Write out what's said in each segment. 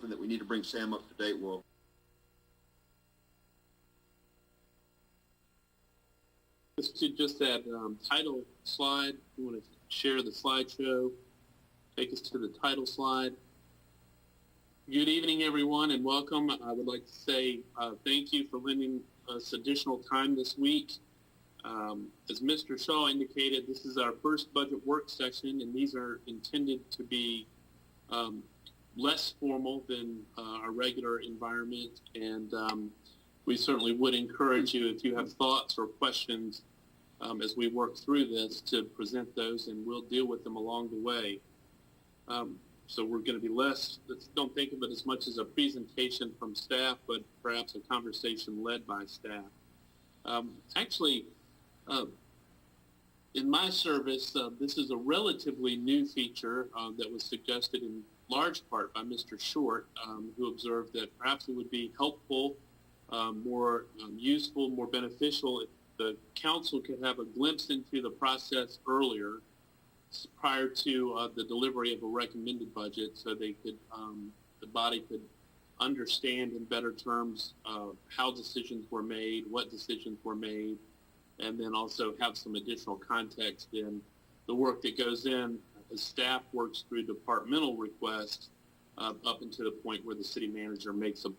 that we need to bring Sam up to date, we'll. To just that title slide, we want to share the slideshow. Take us to the title slide. Good evening, everyone, and welcome. I would like to say thank you for lending us additional time this week. As Mr. Shaw indicated, this is our first budget work session, and these are intended to be less formal than our regular environment. And we certainly would encourage you, if you have thoughts or questions as we work through this, to present those, and we'll deal with them along the way. So we're going to be don't think of it as much as a presentation from staff, but perhaps a conversation led by staff. Actually, in my service, this is a relatively new feature that was suggested in large part by Mr. Short, who observed that perhaps it would be helpful, more useful, more beneficial if the council could have a glimpse into the process earlier, prior to the delivery of a recommended budget, so they could, the body could understand in better terms how decisions were made, what decisions were made, and then also have some additional context in the work that goes in as staff works through departmental requests up until the point where the city manager makes a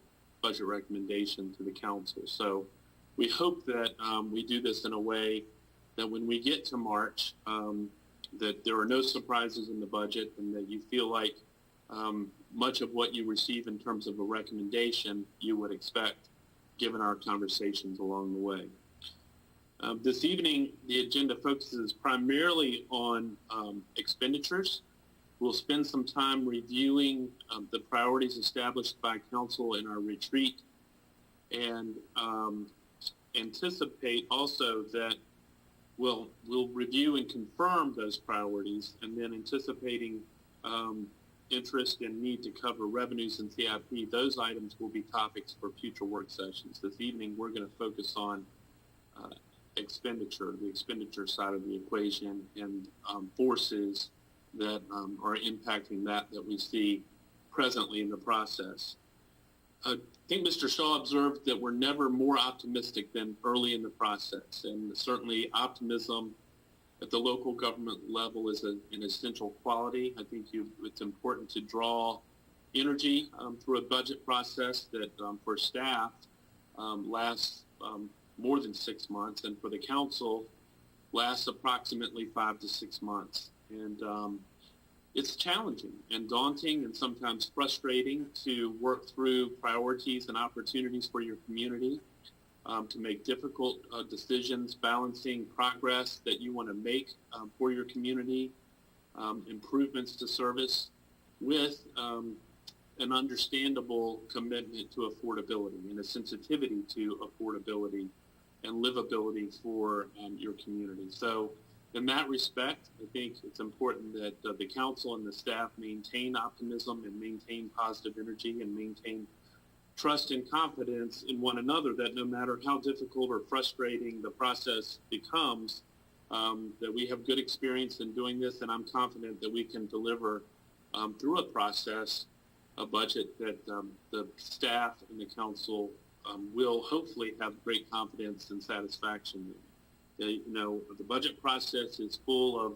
budget recommendation to the council. So we hope that we do this in a way that when we get to March, that there are no surprises in the budget, and that you feel like much of what you receive in terms of a recommendation you would expect, given our conversations along the way. This evening, the agenda focuses primarily on expenditures. We'll spend some time reviewing the priorities established by council in our retreat, and anticipate also that we'll review and confirm those priorities, and then anticipating interest and need to cover revenues and CIP. Those items will be topics for future work sessions. This evening, we're going to focus on expenditure, the expenditure side of the equation, and forces that are impacting that we see presently in the process. I think Mr. Shaw observed that we're never more optimistic than early in the process, and certainly optimism at the local government level is an essential quality. I think it's important to draw energy through a budget process that for staff lasts more than 6 months, and for the council lasts approximately 5 to 6 months. And it's challenging and daunting and sometimes frustrating to work through priorities and opportunities for your community, to make difficult decisions, balancing progress that you want to make for your community, improvements to service, with an understandable commitment to affordability and a sensitivity to affordability and livability for your community. So in that respect, I think it's important that the council and the staff maintain optimism and maintain positive energy and maintain trust and confidence in one another, that no matter how difficult or frustrating the process becomes, that we have good experience in doing this, and I'm confident that we can deliver through a process, a budget that the staff and the council will hopefully have great confidence and satisfaction in. The budget process is full of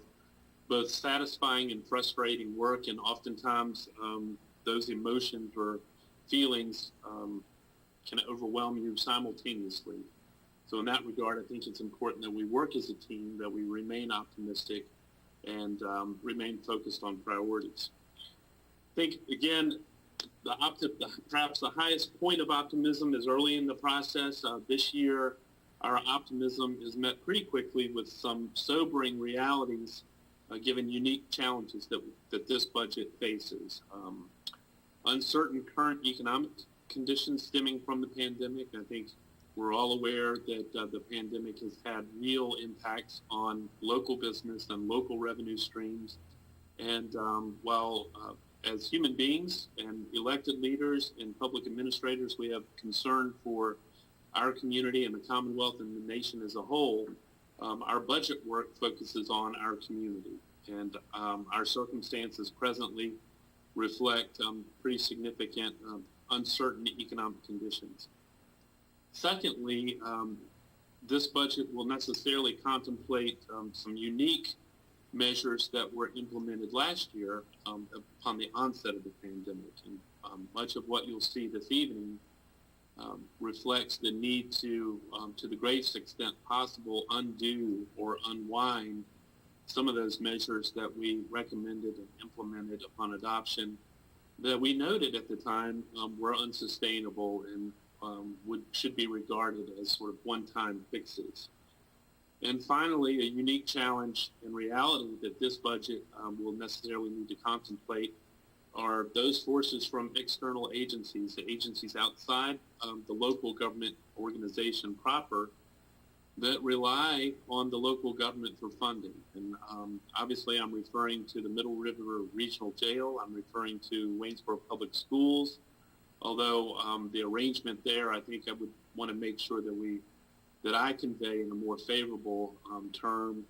both satisfying and frustrating work, and oftentimes those emotions or feelings can overwhelm you simultaneously. So in that regard, I think it's important that we work as a team, that we remain optimistic and remain focused on priorities. I think, again, perhaps the highest point of optimism is early in the process. This year, our optimism is met pretty quickly with some sobering realities, given unique challenges that this budget faces. Uncertain current economic conditions stemming from the pandemic. I think we're all aware that the pandemic has had real impacts on local business and local revenue streams. And while as human beings and elected leaders and public administrators, we have concern for our community and the Commonwealth and the nation as a whole, our budget work focuses on our community. And our circumstances presently reflect pretty significant uncertain economic conditions. Secondly, this budget will necessarily contemplate some unique measures that were implemented last year upon the onset of the pandemic. And much of what you'll see this evening reflects the need to the greatest extent possible, undo or unwind some of those measures that we recommended and implemented upon adoption that we noted at the time were unsustainable and should be regarded as sort of one-time fixes. And finally, a unique challenge and reality that this budget will necessarily need to contemplate are those forces from external agencies, the agencies outside the local government organization proper that rely on the local government for funding. And obviously I'm referring to the Middle River Regional Jail. I'm referring to Waynesboro Public Schools. Although the arrangement there, I think I would want to make sure that I convey in a more favorable term.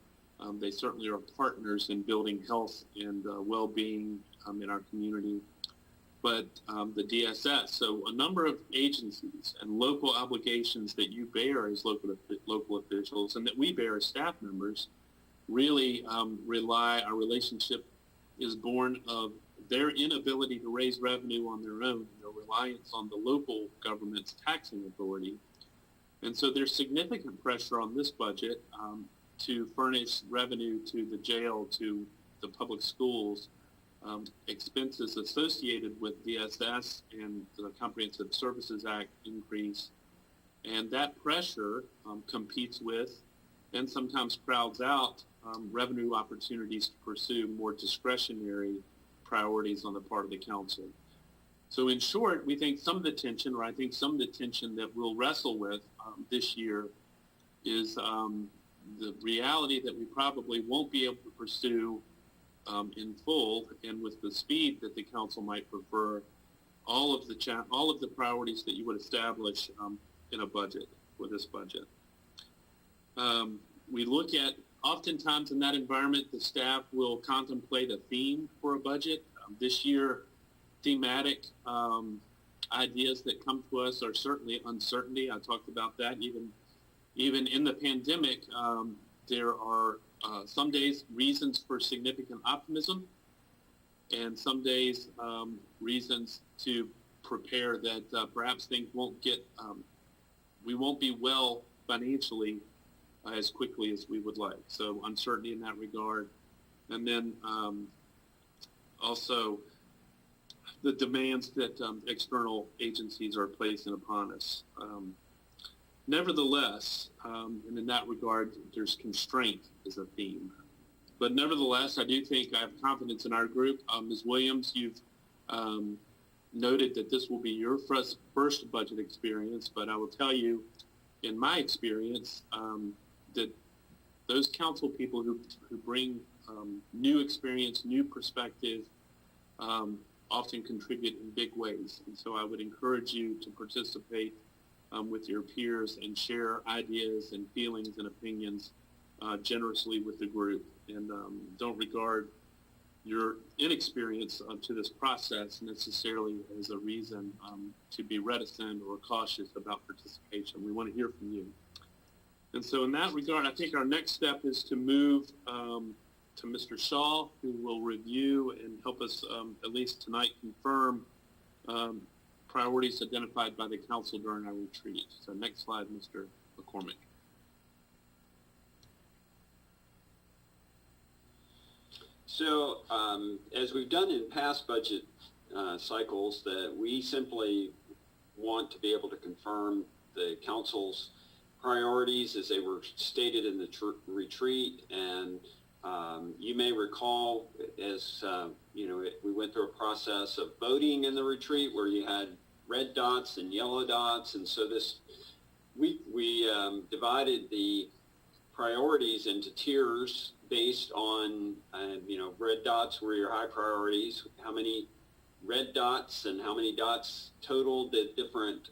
They certainly are partners in building health and well-being in our community. But the DSS, so a number of agencies and local obligations that you bear as local officials and that we bear as staff members really our relationship is born of their inability to raise revenue on their own, their reliance on the local government's taxing authority. And so there's significant pressure on this budget to furnish revenue to the jail, to the public schools, expenses associated with DSS and the Comprehensive Services Act increase. And that pressure competes with and sometimes crowds out revenue opportunities to pursue more discretionary priorities on the part of the council. So in short, we think some of the tension that we'll wrestle with this year is the reality that we probably won't be able to pursue in full and with the speed that the council might prefer all of the priorities that you would establish in a budget for this budget. We look at oftentimes in that environment, the staff will contemplate a theme for a budget. This year, thematic ideas that come to us are certainly uncertainty. I talked about that. Even in the pandemic, there are some days reasons for significant optimism, and some days reasons to prepare that perhaps things we won't be well financially as quickly as we would like. So uncertainty in that regard. And then also the demands that external agencies are placing upon us. Nevertheless, and in that regard, there's constraint as a theme. But nevertheless, I do think I have confidence in our group. Ms. Williams, you've noted that this will be your first budget experience, but I will tell you, in my experience, that those council people who bring new experience, new perspective, often contribute in big ways. And so I would encourage you to participate with your peers and share ideas and feelings and opinions generously with the group. And don't regard your inexperience to this process necessarily as a reason to be reticent or cautious about participation. We want to hear from you. And so in that regard, I think our next step is to move to Mr. Shaw, who will review and help us at least tonight confirm priorities identified by the council during our retreat. So next slide, Mr. McCormick. So as we've done in past budget cycles, that we simply want to be able to confirm the council's priorities as they were stated in the retreat. And you may recall, as we went through a process of voting in the retreat where you had red dots and yellow dots, and so we divided the priorities into tiers based on red dots were your high priorities, how many red dots and how many dots totaled the different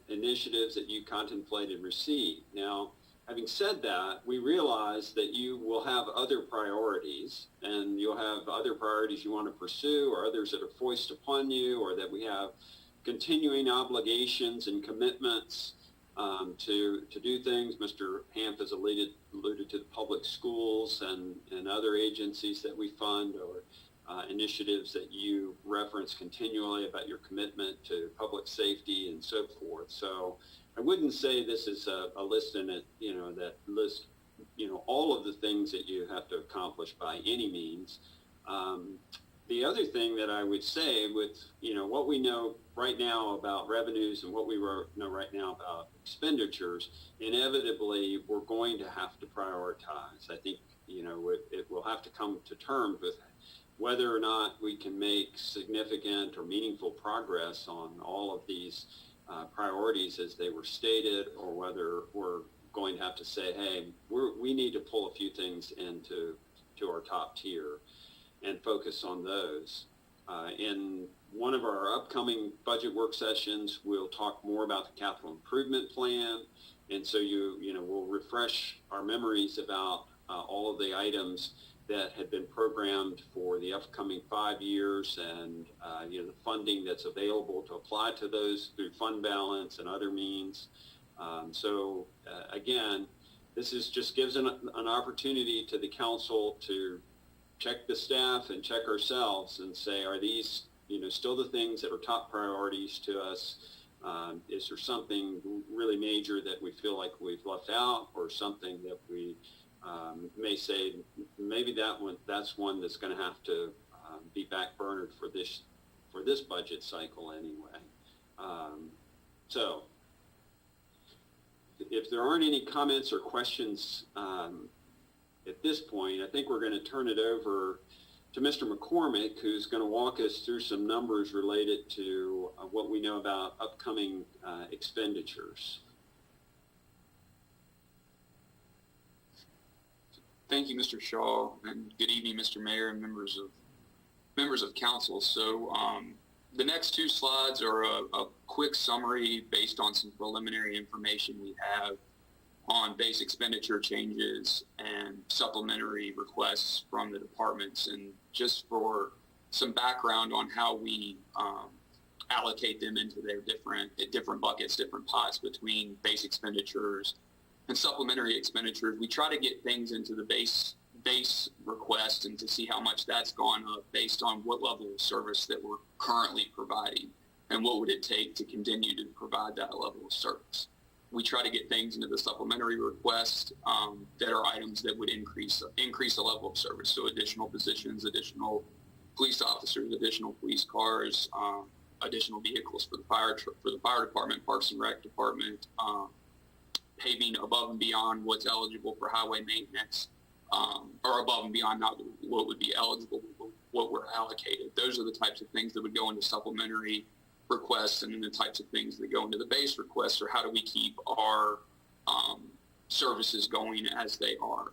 initiatives that you contemplated received. Now, Having said that, we realize that you will have other priorities, and you'll have other priorities you want to pursue, or others that are foisted upon you, or that we have continuing obligations and commitments to do things. Mr. Hamp has alluded to the public schools and other agencies that we fund, or initiatives that you reference continually about your commitment to public safety and so forth. So I wouldn't say this is a list in it, that lists, all of the things that you have to accomplish by any means. The other thing that I would say with, what we know right now about revenues and what we know right now about expenditures, inevitably we're going to have to prioritize. I think, it will have to come to terms with whether or not we can make significant or meaningful progress on all of these priorities as they were stated, or whether we're going to have to say, hey, we need to pull a few things into our top tier and focus on those. In one of our upcoming budget work sessions, we'll talk more about the capital improvement plan. And so we'll refresh our memories about all of the items that had been programmed for the upcoming 5 years, and the funding that's available to apply to those through fund balance and other means. Again, this just gives an opportunity to the council to check the staff and check ourselves and say, are these still the things that are top priorities to us? Is there something really major that we feel like we've left out, or something that we may say maybe that's one that's going to have to be backburnered for this budget cycle anyway. So if there aren't any comments or questions at this point, I think we're going to turn it over to Mr. McCormick, who's going to walk us through some numbers related to what we know about upcoming expenditures. Thank you, Mr. Shaw, and good evening, Mr. Mayor and members of council. So the next two slides are a quick summary based on some preliminary information we have on base expenditure changes and supplementary requests from the departments, and just for some background on how we allocate them into their different buckets, different pots between base expenditures and supplementary expenditures. We try to get things into the base request and to see how much that's gone up based on what level of service that we're currently providing and what would it take to continue to provide that level of service. We try to get things into the supplementary request that are items that would increase the level of service. So additional positions, additional police officers, additional police cars, additional vehicles for the fire department, Parks and Rec department, paving above and beyond what's eligible for highway maintenance, or above and beyond not what would be eligible, what we're allocated. Those are the types of things that would go into supplementary requests, and then the types of things that go into the base requests are how do we keep our services going as they are.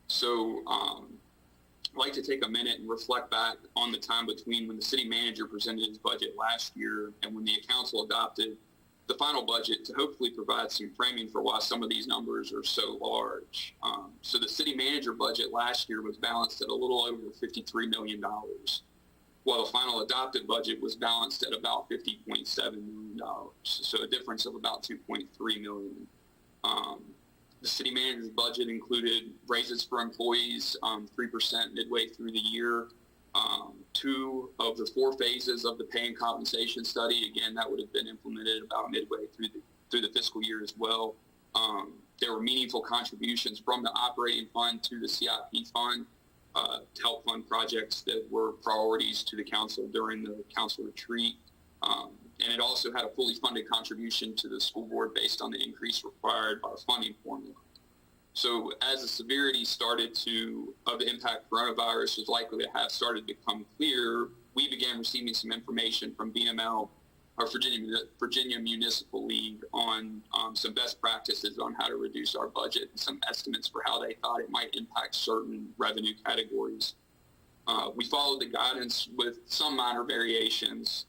So I'd like to take a minute and reflect back on the time between when the city manager presented his budget last year and when the council adopted the final budget, to hopefully provide some framing for why some of these numbers are so large. So the city manager budget last year was balanced at a little over $53 million, while the final adopted budget was balanced at about $50.7 million. So a difference of about $2.3 million. The city manager's budget included raises for employees, 3% midway through the year. 2 of the 4 phases of the pay and compensation study, again, that would have been implemented about midway through the fiscal year as well. There were meaningful contributions from the operating fund to the CIP fund to help fund projects that were priorities to the council during the council retreat. And it also had a fully funded contribution to the school board based on the increase required by the funding formula. So as the severity of the impact coronavirus was likely to have started to become clear, we began receiving some information from BML, our Virginia Municipal League, on some best practices on how to reduce our budget and some estimates for how they thought it might impact certain revenue categories. We followed the guidance with some minor variations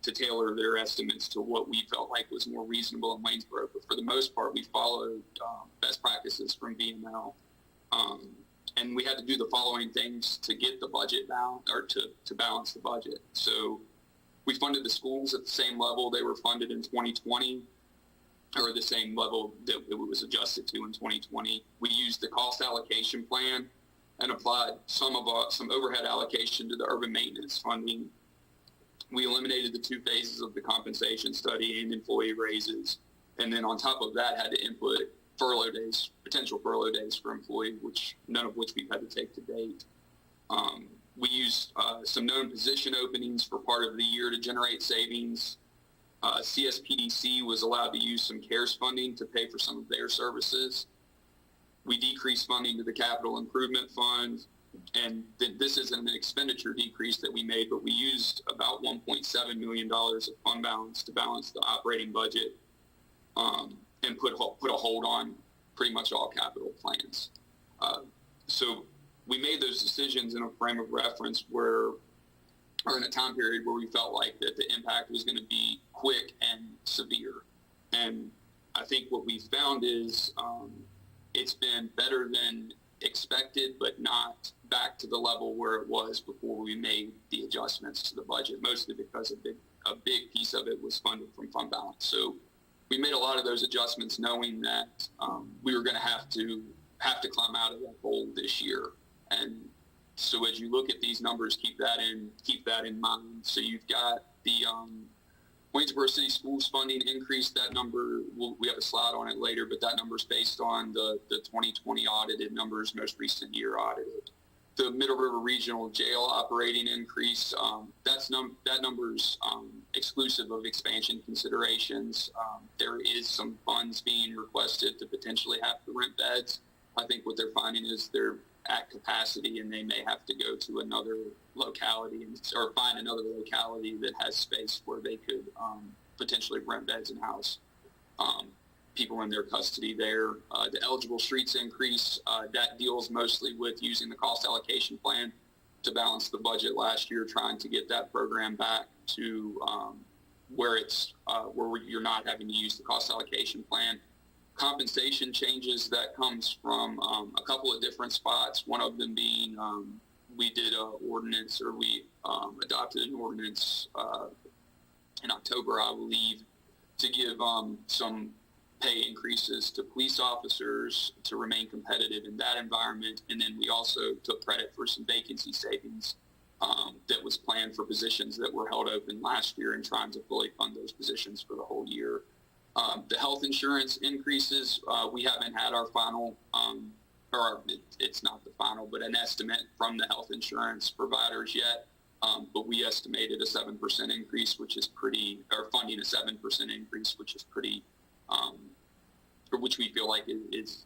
to tailor their estimates to what we felt like was more reasonable in Waynesboro. But for the most part, we followed best practices from VML. And we had to do the following things to get the budget down, or to balance the budget. So we funded the schools at the same level they were funded in 2020, or the same level that it was adjusted to in 2020. We used the cost allocation plan and applied some overhead allocation to the urban maintenance funding. We eliminated the 2 phases of the compensation study and employee raises. And then on top of that, had to input furlough days, potential furlough days for employees, none of which we've had to take to date. We used some known position openings for part of the year to generate savings. CSPDC was allowed to use some CARES funding to pay for some of their services. We decreased funding to the capital improvement fund, and this isn't an expenditure decrease that we made, but we used about $1.7 million of fund balance to balance the operating budget, and put a hold on pretty much all capital plans. So we made those decisions in a frame of reference or in a time period where we felt like that the impact was going to be quick and severe. And I think what we found is it's been better than expected, but not back to the level where it was before we made the adjustments to the budget, mostly because a big piece of it was funded from fund balance. So we made a lot of those adjustments knowing that we were going to have to climb out of that hole this year. And so as you look at these numbers, keep that in mind. So you've got the Waynesboro City Schools funding increase. That number, we have a slide on it later, but that number is based on the 2020 audited numbers, most recent year audited. The Middle River Regional Jail operating increase, that number's exclusive of expansion considerations. There is some funds being requested to potentially have to rent beds. I think what they're finding is they're at capacity and they may have to go to another locality or find another locality that has space where they could potentially rent beds and house people in their custody there. The eligible streets increase, that deals mostly with using the cost allocation plan to balance the budget last year, trying to get that program back to where you're not having to use the cost allocation plan. Compensation changes, that comes from a couple of different spots. One of them being we adopted an ordinance in October, I believe, to give some pay increases to police officers to remain competitive in that environment. And then we also took credit for some vacancy savings that was planned for positions that were held open last year and trying to fully fund those positions for the whole year. The health insurance increases, we haven't had our final, it's not the final, but an estimate from the health insurance providers yet. But we estimated a 7% increase, which is funding a 7% increase, which is pretty, which we feel like is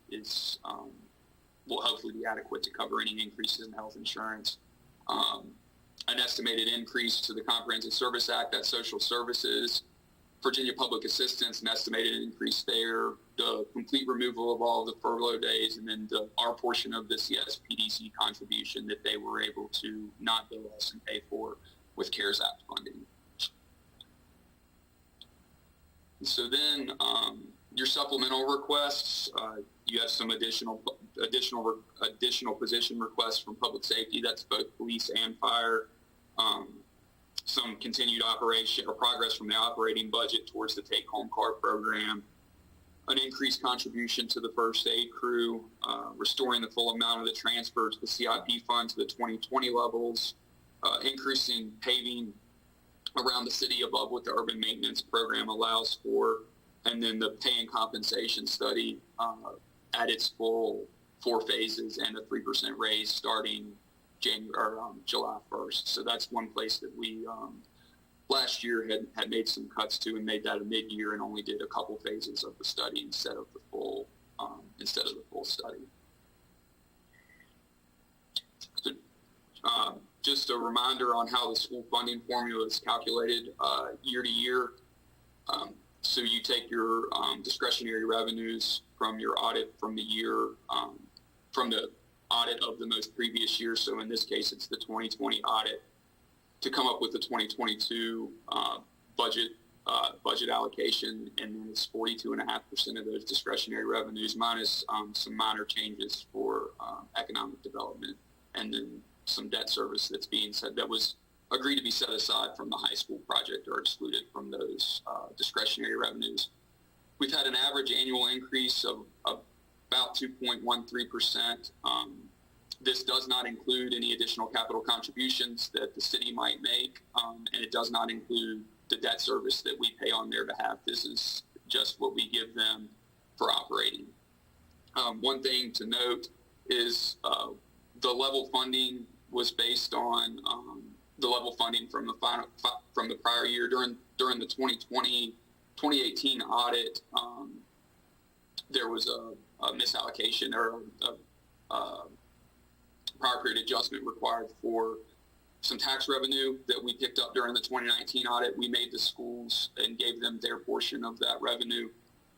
will hopefully be adequate to cover any increases in health insurance. An estimated increase to the Comprehensive Service Act, that's social services. Virginia Public Assistance, an estimated increase there, the complete removal of all the furlough days, and then our portion of the CSPDC contribution that they were able to not bill us and pay for with CARES Act funding. And so then your supplemental requests, you have some additional position requests from public safety. That's both police and fire. Some continued operation or progress from the operating budget towards the take-home car program, an increased contribution to the first aid crew, restoring the full amount of the transfer to the CIP fund to the 2020 levels, increasing paving around the city above what the urban maintenance program allows for, and then the pay and compensation study at its full 4 phases and a 3% raise starting July 1st. So that's one place that we last year had made some cuts to and made that a mid-year and only did a couple phases of the study instead of the full study. So, just a reminder on how the school funding formula is calculated year to year. So you take your discretionary revenues from your audit from the year, from the audit of the most previous year. So in this case, it's the 2020 audit to come up with the 2022 budget allocation, and then it's 42.5% of those discretionary revenues minus some minor changes for economic development, and then some debt service that's being said that was agreed to be set aside from the high school project or excluded from those discretionary revenues. We've had an average annual increase of about 2.13%. This does not include any additional capital contributions that the city might make, and it does not include the debt service that we pay on their behalf. This is just what we give them for operating. One thing to note is the level funding was based on the level funding from the prior year during the 2018 audit. There was a misallocation or a prior period adjustment required for some tax revenue that we picked up during the 2019 audit. We made the schools and gave them their portion of that revenue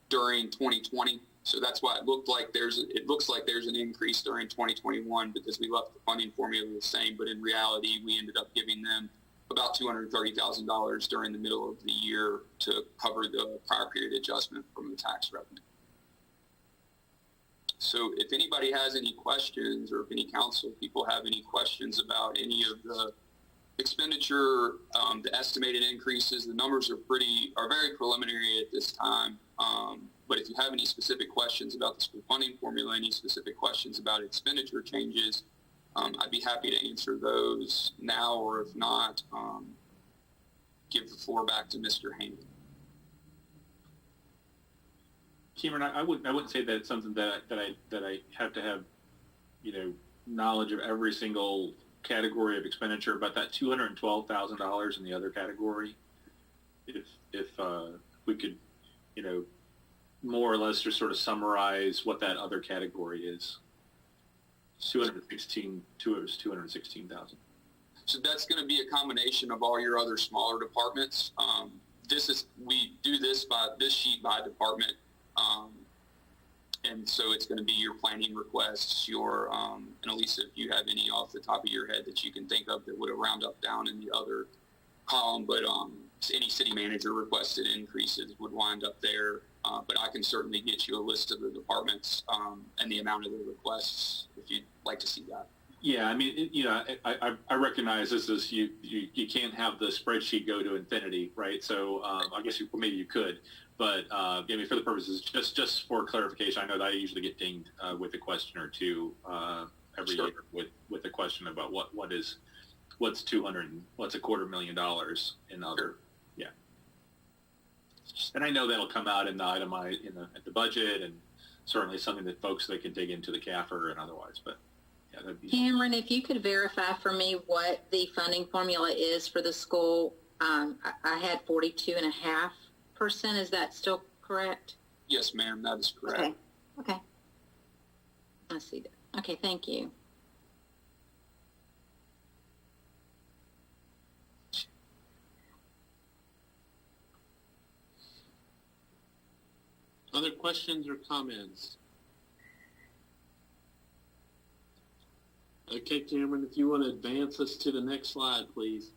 during 2020. So that's why it looks like there's an increase during 2021, because we left the funding formula the same, but in reality, we ended up giving them about $230,000 during the middle of the year to cover the prior period adjustment from the tax revenue. So if anybody has any questions, or if any council people have any questions about any of the expenditure, the estimated increases, the numbers are very preliminary at this time. But if you have any specific questions about the school funding formula, any specific questions about expenditure changes, I'd be happy to answer those now, or if not, give the floor back to Mr. Haney. Cameron, I wouldn't say that it's something that I have to have, knowledge of every single category of expenditure, but that $212,000 in the other category, if we could, more or less just sort of summarize what that other category is. 216,000. So that's going to be a combination of all your other smaller departments. We do this sheet by department. And so it's going to be your planning requests, and Elisa, if you have any off the top of your head that you can think of that would have round up down in the other column, but any city manager requested increases would wind up there. But I can certainly get you a list of the departments and the amount of the requests if you'd like to see that. Yeah, I mean, I recognize this is you can't have the spreadsheet go to infinity, right? So I guess maybe you could, but for the purposes, just for clarification, I know that I usually get dinged with a question or two every Sure. year with a question about what's $250,000 in other. Sure. Yeah, and I know that'll come out in the itemized at the budget, and certainly something that folks they can dig into the CAFR and otherwise, but. Yeah, that'd be... Cameron, if you could verify for me what the funding formula is for the school, I had 42.5%. Is that still correct? Yes, ma'am, that is correct. Okay. I see that. Okay, thank you. Other questions or comments? Okay, Cameron, if you want to advance us to the next slide, please.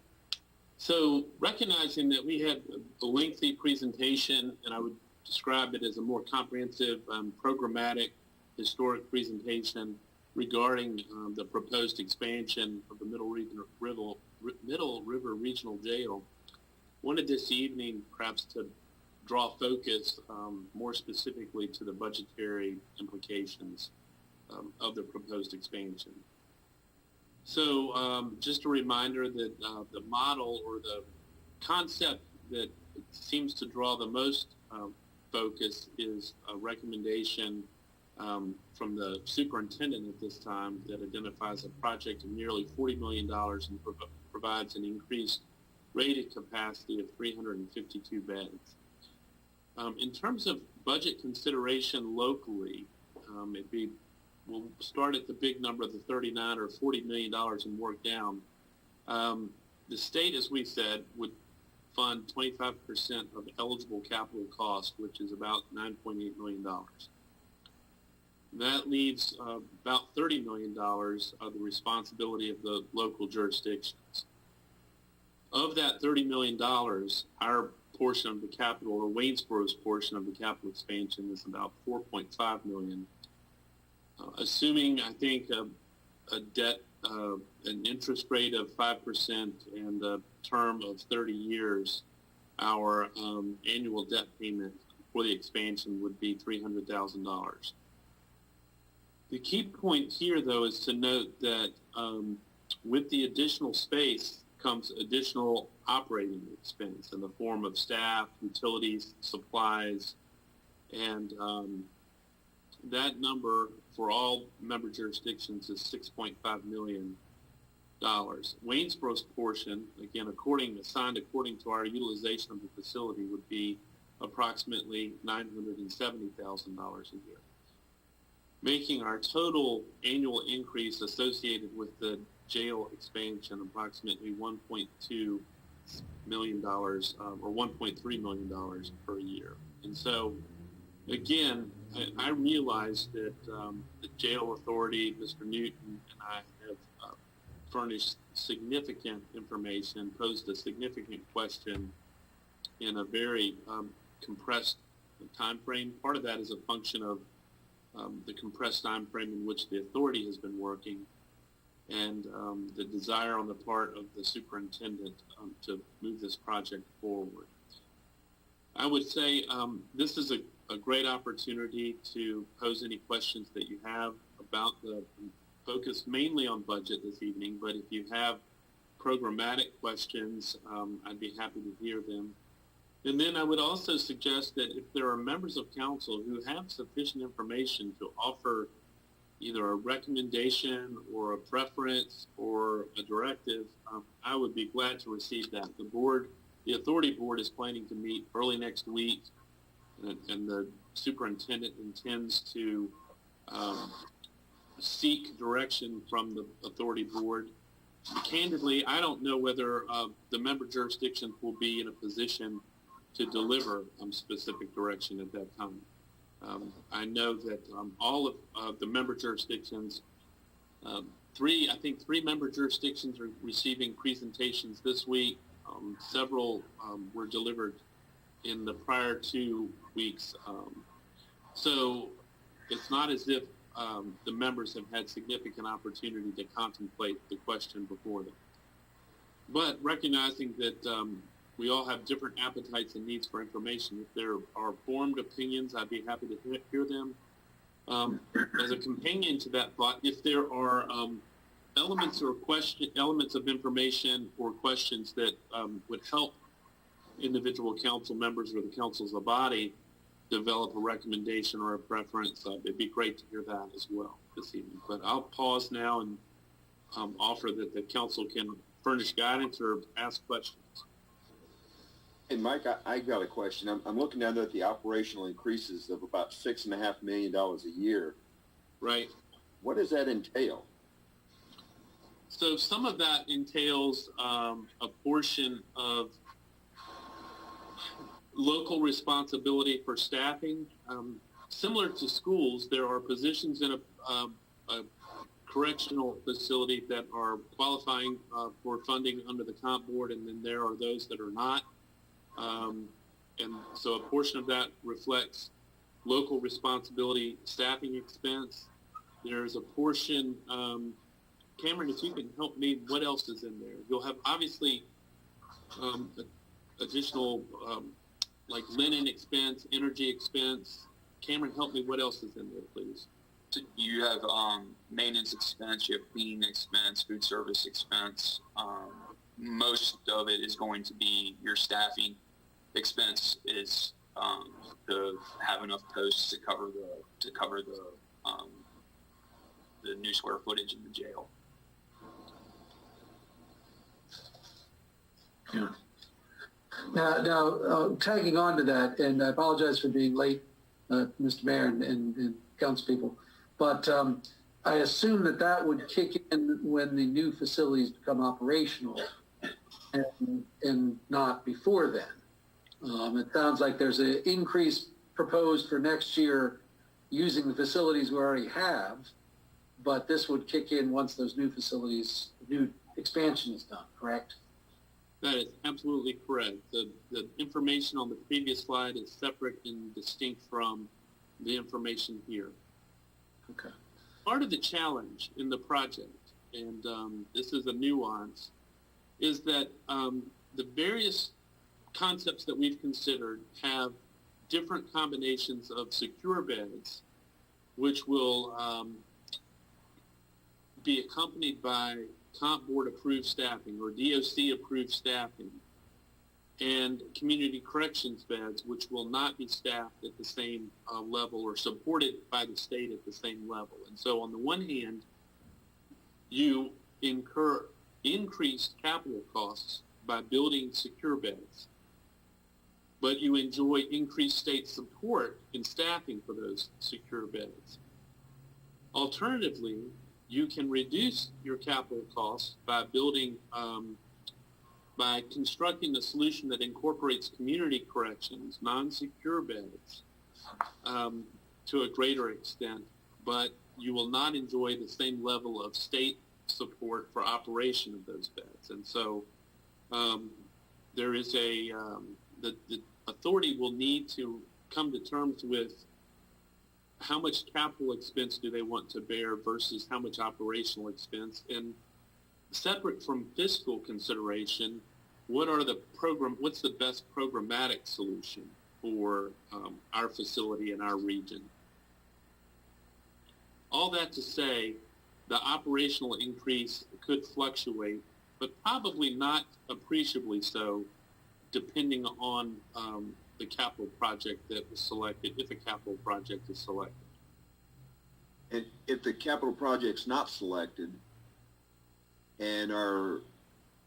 So recognizing that we had a lengthy presentation, and I would describe it as a more comprehensive, programmatic, historic presentation regarding the proposed expansion of the Middle River Regional Jail, wanted this evening perhaps to draw focus more specifically to the budgetary implications of the proposed expansion. So just a reminder that the model or the concept that seems to draw the most focus is a recommendation from the superintendent at this time that identifies a project of nearly $40 million and provides an increased rated capacity of 352 beds. In terms of budget consideration locally, we'll start at the big number, the $39 or $40 million and work down. The state, as we said, would fund 25% of eligible capital cost, which is about $9.8 million. That leaves about $30 million of the responsibility of the local jurisdictions. Of that $30 million, our portion of the capital, or Waynesboro's portion of the capital expansion, is about $4.5 million. Assuming, I think, a debt, an interest rate of 5% and a term of 30 years, our annual debt payment for the expansion would be $300,000. The key point here, though, is to note that with the additional space comes additional operating expense in the form of staff, utilities, supplies, and that number for all member jurisdictions is $6.5 million. Waynesboro's portion, again, assigned according to our utilization of the facility, would be approximately $970,000 a year, making our total annual increase associated with the jail expansion approximately $1.2 million or $1.3 million per year. And so, again, I realize that the jail authority, Mr. Newton, and I have furnished significant information, posed a significant question in a very compressed time frame. Part of that is a function of the compressed time frame in which the authority has been working, and the desire on the part of the superintendent to move this project forward. I would say this is a great opportunity to pose any questions that you have about the focus mainly on budget this evening, but if you have programmatic questions, I'd be happy to hear them. And then I would also suggest that if there are members of council who have sufficient information to offer either a recommendation or a preference or a directive, I would be glad to receive that. The authority board is planning to meet early next week, and the superintendent intends to seek direction from the authority board. Candidly, I don't know whether the member jurisdictions will be in a position to deliver specific direction at that time. I know that all of the member jurisdictions, three member jurisdictions are receiving presentations this week. Several were delivered in the prior 2 weeks. So it's not as if the members have had significant opportunity to contemplate the question before them. But recognizing that we all have different appetites and needs for information, if there are formed opinions, I'd be happy to hear them. As a companion to that thought, if there are elements of information or questions that would help individual council members or the council as a body develop a recommendation or a preference, it'd be great to hear that as well this evening. But I'll pause now and offer that the council can furnish guidance or ask questions. And Mike, I got a question. I'm looking down there at the operational increases of about $6.5 million a year. Right. What does that entail? So some of that entails a portion of local responsibility for staffing. Similar to schools, there are positions in a correctional facility that are qualifying for funding under the comp board, and then there are those that are not. And so a portion of that reflects local responsibility staffing expense. There's a portion, Cameron, if you can help me, what else is in there? You'll have obviously additional like linen expense, energy expense. Cameron, help me, what else is in there, please? So you have maintenance expense, you have cleaning expense, food service expense. Most of it is going to be your staffing expense is to have enough posts to cover the new square footage in the jail. Yeah. Now, tagging on to that, and I apologize for being late, Mr. Mayor and council people, but I assume that would kick in when the new facilities become operational and not before then. It sounds like there's an increase proposed for next year using the facilities we already have, but this would kick in once those new facilities, new expansion is done, correct? That is absolutely correct. The information on the previous slide is separate and distinct from the information here. Okay. Part of the challenge in the project, and this is a nuance, is that the various concepts that we've considered have different combinations of secure beds, which will be accompanied by Comp Board approved staffing or DOC approved staffing, and community corrections beds, which will not be staffed at the same level or supported by the state at the same level. And so on the one hand, you incur increased capital costs by building secure beds, but you enjoy increased state support in staffing for those secure beds. Alternatively, you can reduce your capital costs by building, by constructing a solution that incorporates community corrections, non-secure beds, to a greater extent, but you will not enjoy the same level of state support for operation of those beds. And so there is the authority will need to come to terms with how much capital expense do they want to bear versus how much operational expense. And separate from fiscal consideration, what's the best programmatic solution for our facility and our region? All that to say, the operational increase could fluctuate, but probably not appreciably so, depending on the capital project that was selected, if a capital project is selected. And if the capital project's not selected and our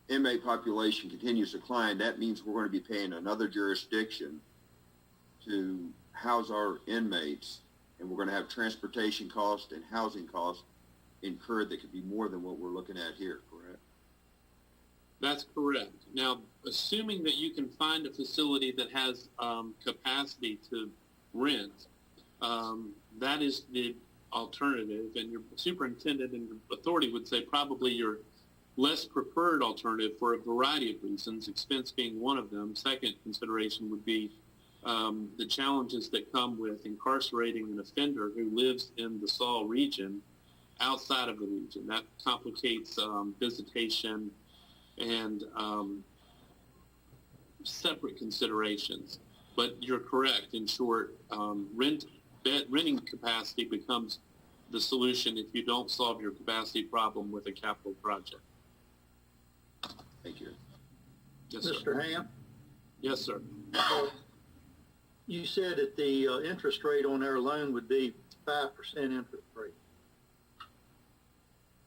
inmate population continues to decline, that means we're going to be paying another jurisdiction to house our inmates, and we're going to have transportation costs and housing costs incurred that could be more than what we're looking at here, correct? That's correct. Now, assuming that you can find a facility that has capacity to rent, that is the alternative, and your superintendent and authority would say probably your less preferred alternative for a variety of reasons, expense being one of them. Second consideration would be the challenges that come with incarcerating an offender who lives in the Saul region outside of the region. That complicates visitation and separate considerations. But you're correct. In short, renting capacity becomes the solution if you don't solve your capacity problem with a capital project. Thank you. Yes, sir. Mr. Ham, Yes, sir. you said that the interest rate on their loan would be 5% interest rate.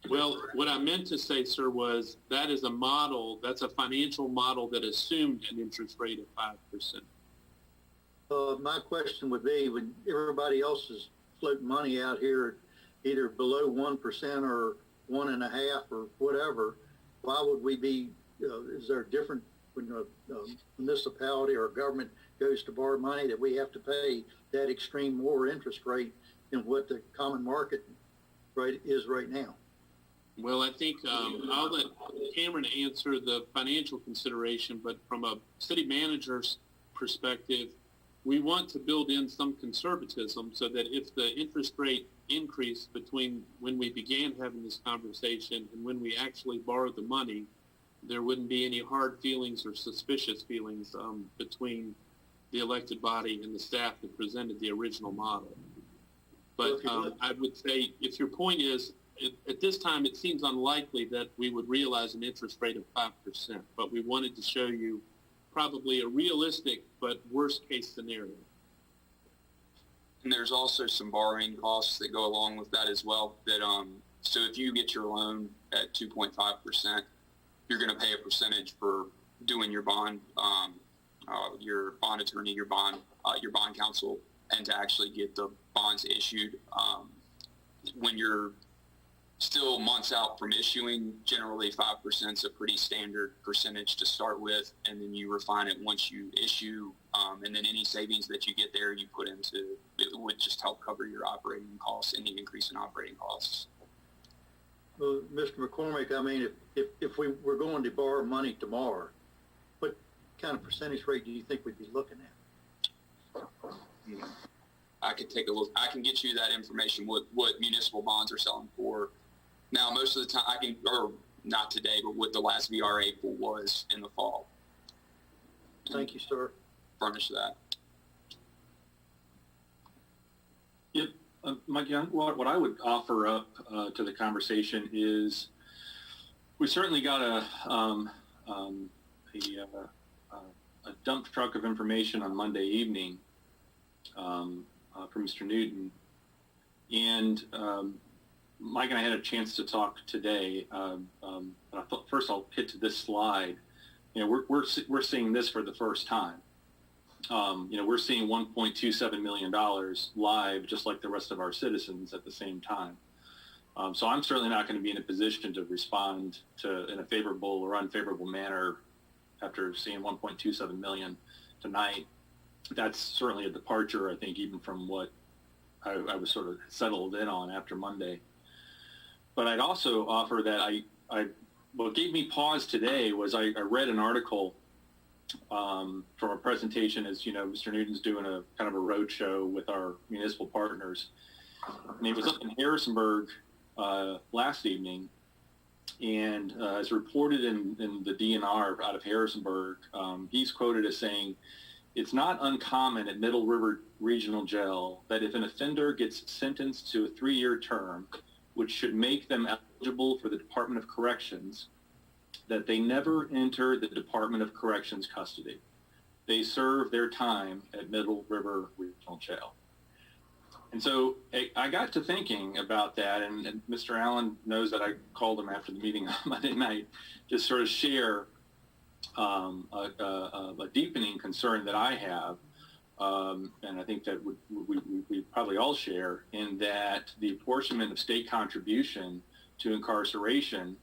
Well, what I meant to say, sir, was that is a model, that's a financial model that assumed an interest rate of 5%. My question would be, when everybody else is floating money out here, either below 1% or 1.5% or whatever, why would we be, is there a different, when a municipality or a government goes to borrow money, that we have to pay that extreme more interest rate than what the common market rate is right now? Well, I think I'll let Cameron answer the financial consideration, but from a city manager's perspective, we want to build in some conservatism so that if the interest rate increase between when we began having this conversation and when we actually borrowed the money, there wouldn't be any hard feelings or suspicious feelings between the elected body and the staff that presented the original model. But I would say, if your point is, at this time, it seems unlikely that we would realize an interest rate of 5%, but we wanted to show you probably a realistic but worst case scenario. And there's also some borrowing costs that go along with that as well. That so if you get your loan at 2.5%, you're going to pay a percentage for doing your bond attorney, your bond counsel, and to actually get the bonds issued. When you're still months out from issuing. Generally 5% is a pretty standard percentage to start with, and then you refine it once you issue, and then any savings that you get there you put into, it would just help cover your operating costs, any increase in operating costs. Well, Mr. McCormick, I mean, if we were going to borrow money tomorrow, what kind of percentage rate do you think we'd be looking at? I could take a look. I can get you that information, what municipal bonds are selling for. Now, most of the time, or not today, but what the last VRA pool was in the fall. Thank you, sir. Furnish that. Yep. Mike Young, what I would offer up to the conversation is we certainly got a dump truck of information on Monday evening from Mr. Newton. And Mike and I had a chance to talk today. But I thought first I'll hit to this slide. You know, we're seeing this for the first time. You know, we're seeing $1.27 million live, just like the rest of our citizens at the same time. So I'm certainly not going to be in a position to respond in a favorable or unfavorable manner after seeing 1.27 million tonight. That's certainly a departure, I think, even from what I was sort of settled in on after Monday. But I'd also offer that what gave me pause today was I read an article from a presentation. As you know, Mr. Newton's doing a kind of a road show with our municipal partners. And he was up in Harrisonburg last evening, and as reported in the DNR out of Harrisonburg, he's quoted as saying, "It's not uncommon at Middle River Regional Jail that if an offender gets sentenced to a 3-year term, which should make them eligible for the Department of Corrections, that they never enter the Department of Corrections custody. They serve their time at Middle River Regional Jail." And so I got to thinking about that, and Mr. Allen knows that I called him after the meeting on Monday night to sort of share a deepening concern that I have, and I think that we probably all share, in that the apportionment of state contribution to incarceration,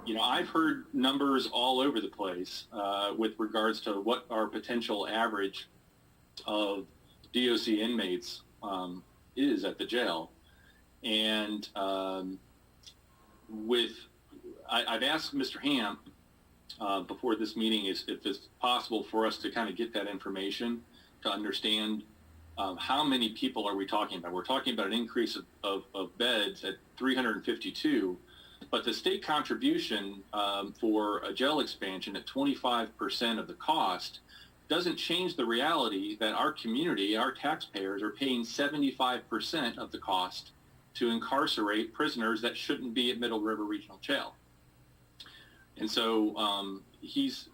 you know, I've heard numbers all over the place with regards to what our potential average of DOC inmates is at the jail. And I've asked Mr. Hamp before this meeting if it's possible for us to kind of get that information to understand how many people are we talking about. We're talking about an increase of beds at 352, but the state contribution for a jail expansion at 25% of the cost doesn't change the reality that our community, our taxpayers, are paying 75% of the cost to incarcerate prisoners that shouldn't be at Middle River Regional Jail. And so he's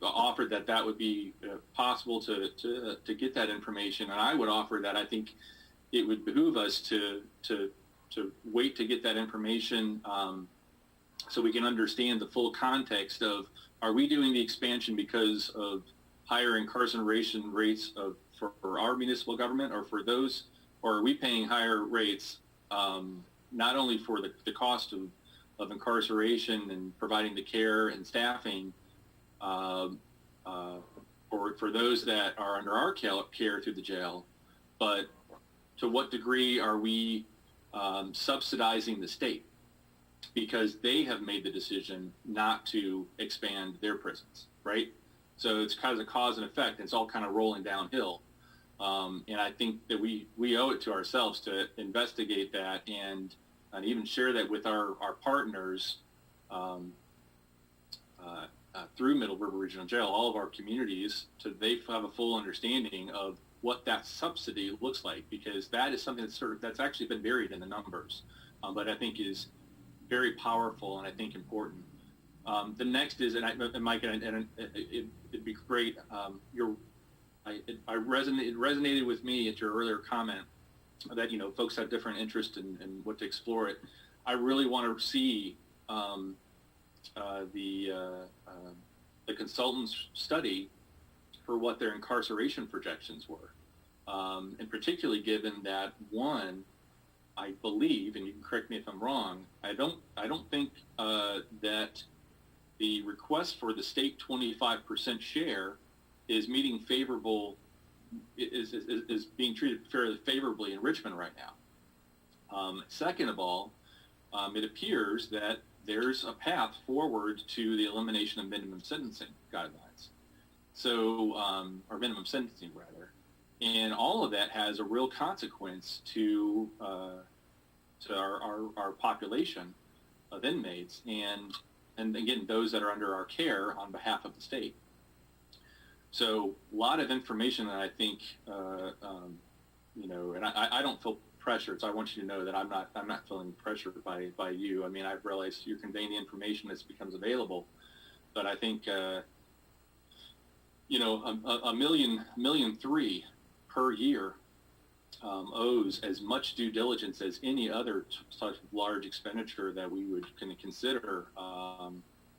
offered that would be possible to get that information, and I would offer that I think it would behoove us to wait to get that information so we can understand the full context of, are we doing the expansion because of higher incarceration rates for our municipal government, or are we paying higher rates not only for the cost of incarceration and providing the care and staffing for those that are under our care through the jail, but to what degree are we subsidizing the state because they have made the decision not to expand their prisons, right? So it's kind of a cause and effect. It's all kind of rolling downhill. And I think that we owe it to ourselves to investigate that and even share that with our partners through Middle River Regional Jail, all of our communities, so they have a full understanding of what that subsidy looks like, because that is something that's actually been buried in the numbers, but I think is very powerful and I think important. The next is, and Mike, it'd be great. It resonated with me at your earlier comment that, you know, folks have different interest in what to explore it. I really want to see the consultants study for what their incarceration projections were, and particularly given that, one, I believe, and you can correct me if I'm wrong, I don't think that the request for the state 25% share is meeting favorable, is being treated fairly favorably in Richmond right now. Second of all, it appears that there's a path forward to the elimination of minimum sentencing guidelines. So, or minimum sentencing rather. And all of that has a real consequence to our population of inmates and again, those that are under our care on behalf of the state. So a lot of information that I think, and I don't feel pressured, so I want you to know that I'm not feeling pressured by you. I mean, I've realized you're conveying the information as it becomes available, but I think, $1.3 million per year owes as much due diligence as any other such large expenditure that we would consider,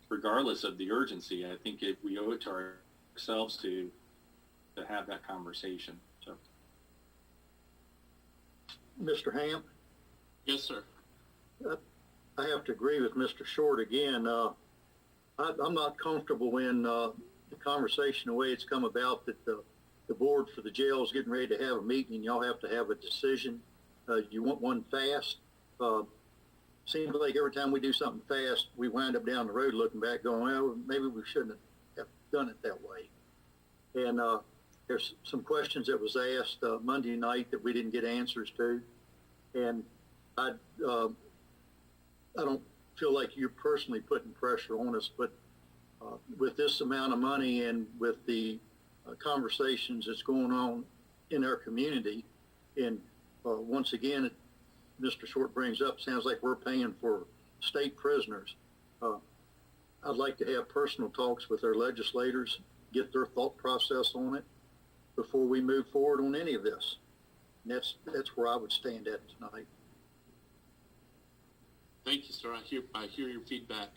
regardless of the urgency. I think if we owe it to ourselves to have that conversation. So, Mr. Hamp, Yes, sir. I have to agree with Mr. Short again. I'm not comfortable in the conversation, the way it's come about, that the board for the jail is getting ready to have a meeting and y'all have to have a decision. You want one fast. Seems like every time we do something fast, we wind up down the road looking back going, well, maybe we shouldn't have done it that way. And there's some questions that was asked Monday night that we didn't get answers to. And I don't feel like you're personally putting pressure on us, but with this amount of money and with the conversations that's going on in our community, and once again, Mr. Short brings up, sounds like we're paying for state prisoners. I'd like to have personal talks with our legislators, get their thought process on it before we move forward on any of this. And that's where I would stand at tonight. Thank you, sir. I hear your feedback.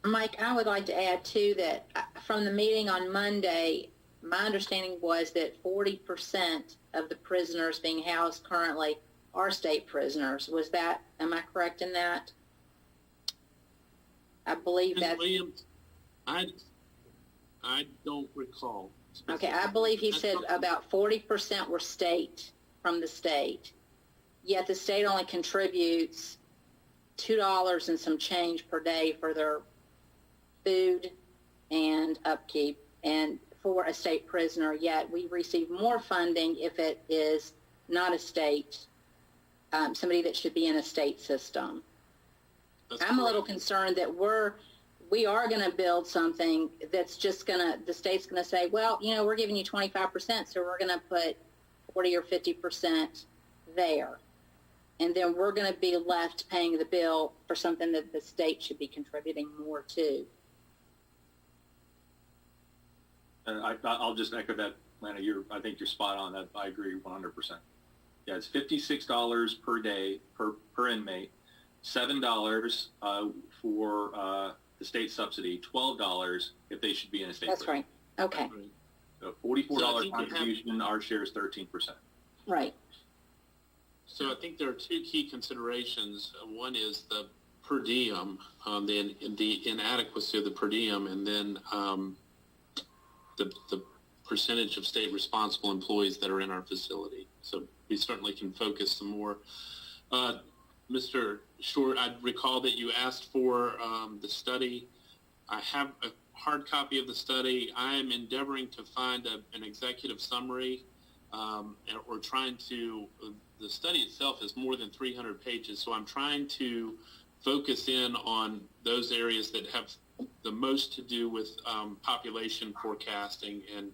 Mike, I would like to add too that from the meeting on Monday, my understanding was that 40% of the prisoners being housed currently are state prisoners. Am I correct in that? I believe Ms. that. Williams, I don't recall. Okay, I believe he said about 40% were from the state. Yet the state only contributes $2 and some change per day for their food and upkeep, and for a state prisoner, yet we receive more funding if it is not a state, somebody that should be in a state system. I'm a little concerned that we are going to build something that's just the state's going to say, well, we're giving you 25%, so we're going to put 40 or 50% there. And then we're going to be left paying the bill for something that the state should be contributing more to. I'll just echo that, Lana. I think you're spot on. That I agree 100%. Yeah, it's $56 per day per inmate, $7 for the state subsidy, $12 if they should be in a state. That's right. Okay. So $44 contribution. Our share is 13%. Right. So I think there are two key considerations. One is the per diem, the inadequacy of the per diem, and then the percentage of state responsible employees that are in our facility. So we certainly can focus some more. Mr. Short, I recall that you asked for the study. I have a hard copy of the study. I am endeavoring to find an executive summary, or trying to, the study itself is more than 300 pages, so I'm trying to focus in on those areas that have the most to do with population forecasting, and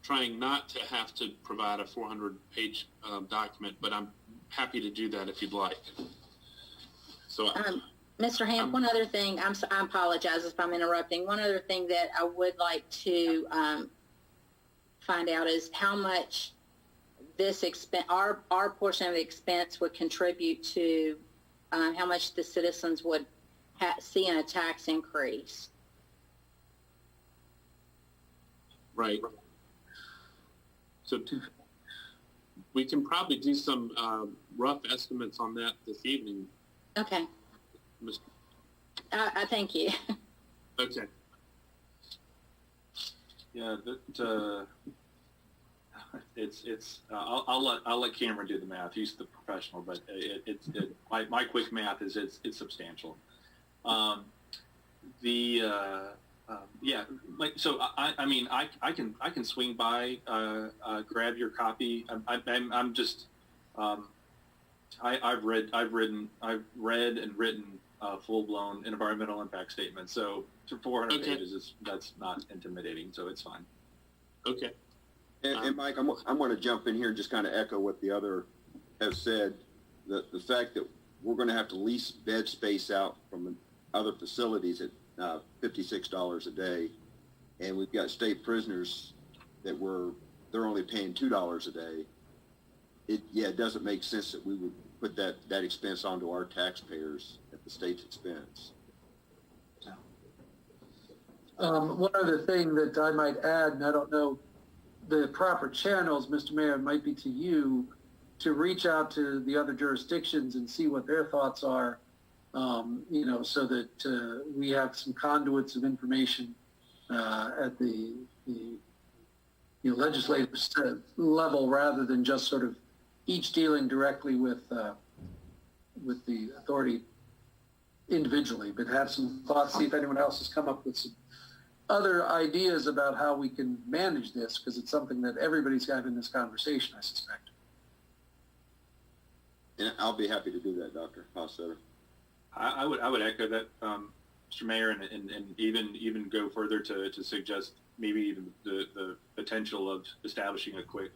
trying not to have to provide a 400-page document, but I'm happy to do that if you'd like. So, Mr. Hamp, one other thing, I apologize if I'm interrupting. One other thing that I would like to find out is how much this our portion of the expense would contribute to how much the citizens would see in a tax increase. Right. So we can probably do some rough estimates on that this evening. Okay. Mr. I thank you. Okay. Yeah, that I'll let Cameron do the math. He's the professional, but my quick math is it's substantial. Yeah, like so. I mean, I can swing by, grab your copy. I'm just I've read and written a full-blown environmental impact statement. So for 400 Okay. pages, that's not intimidating. So it's fine. Okay. And Mike, I'm going to jump in here and just kind of echo what the other have said. The fact that we're going to have to lease bed space out from other facilities at $56 a day, and we've got state prisoners that they're only paying $2 a day. It doesn't make sense that we would put that expense onto our taxpayers at the state's expense. One other thing that I might add, and I don't know the proper channels, Mr. Mayor, might be to you to reach out to the other jurisdictions and see what their thoughts are, so that we have some conduits of information at the legislative level, rather than just sort of each dealing directly with the authority individually, but have some thoughts, see if anyone else has come up with some other ideas about how we can manage this, because it's something that everybody's having this conversation, I suspect. And I'll be happy to do that, Dr. Hossetter. I would echo that, Mr. Mayor, and even go further to suggest maybe even the potential of establishing a quick,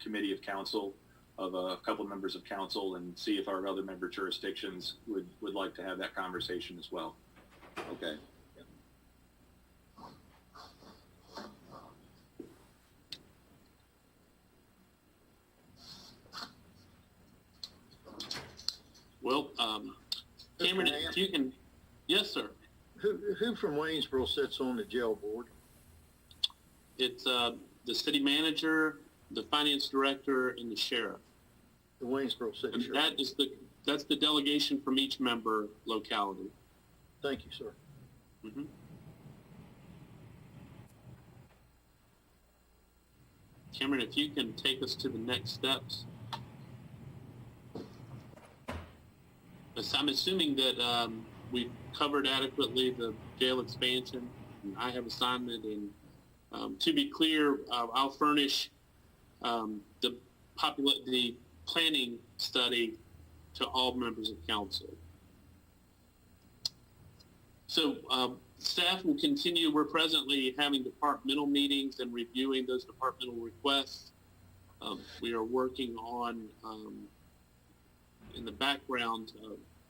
committee of council of a couple members of council, and see if our other member jurisdictions would like to have that conversation as well. Okay. Well, Cameron, if you can, yes, sir. Who from Waynesboro sits on the jail board? It's the city manager, the finance director, and the sheriff. The Waynesboro City And Sheriff. that's the delegation from each member locality. Thank you, sir. Mm-hmm. Cameron, if you can take us to the next steps. I'm assuming that we've covered adequately the jail expansion. And I have assignment, and to be clear, I'll furnish the planning study to all members of council. So staff will continue. We're presently having departmental meetings and reviewing those departmental requests. We are working on, in the background,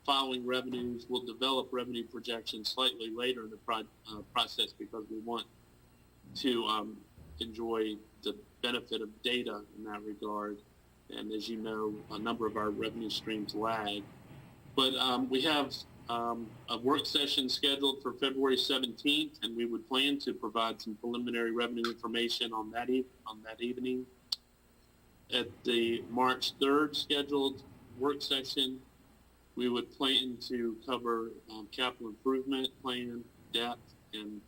following revenues. We'll develop revenue projections slightly later in the process, because we want to enjoy the benefit of data in that regard. And as you know, a number of our revenue streams lag. But we have a work session scheduled for February 17th, and we would plan to provide some preliminary revenue information on that evening. At the March 3rd scheduled work session, we would plan to cover capital improvement plan, debt, and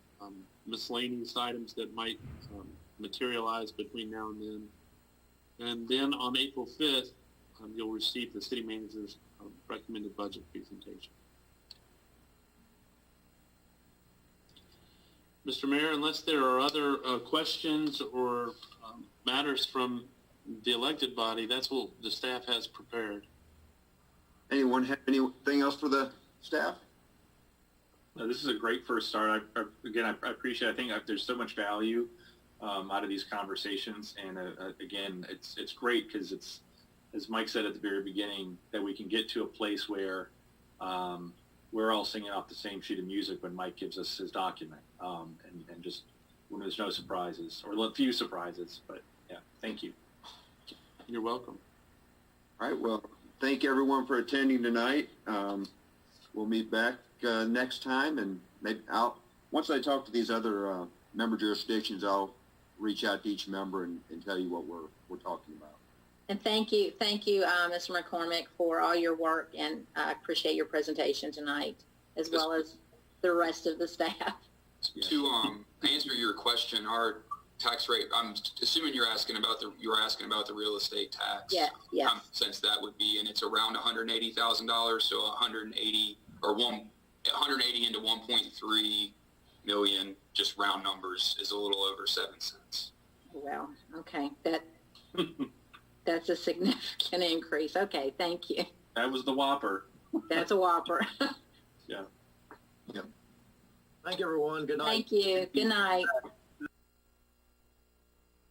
miscellaneous items that might materialize between now and then. And then on April 5th, you'll receive the city manager's recommended budget presentation. Mr. Mayor, unless there are other questions or matters from the elected body, that's what the staff has prepared. Anyone have anything else for the staff? No, this is a great first start. I appreciate. I think there's so much value out of these conversations, and again, it's great because it's, as Mike said at the very beginning, that we can get to a place where we're all singing off the same sheet of music when Mike gives us his document, and just when there's no surprises, or a few surprises. But yeah, thank you. You're welcome. All right. Well, thank everyone for attending tonight. We'll meet back next time, and maybe once I talk to these other member jurisdictions, I'll reach out to each member and tell you what we're talking about. And thank you, Mr. McCormick, for all your work, and I appreciate your presentation tonight, as well as the rest of the staff. To answer your question, our tax rate, I'm assuming you're asking about the real estate tax. Yes, yes. Since that would be, and it's around $180,000, so 180 into 1.3 million, just round numbers, is a little over 7 cents. Well, okay, that's a significant increase. Okay, thank you. That was the whopper. That's a whopper. Yeah. Thank you, everyone. Good night. Thank you. Good night.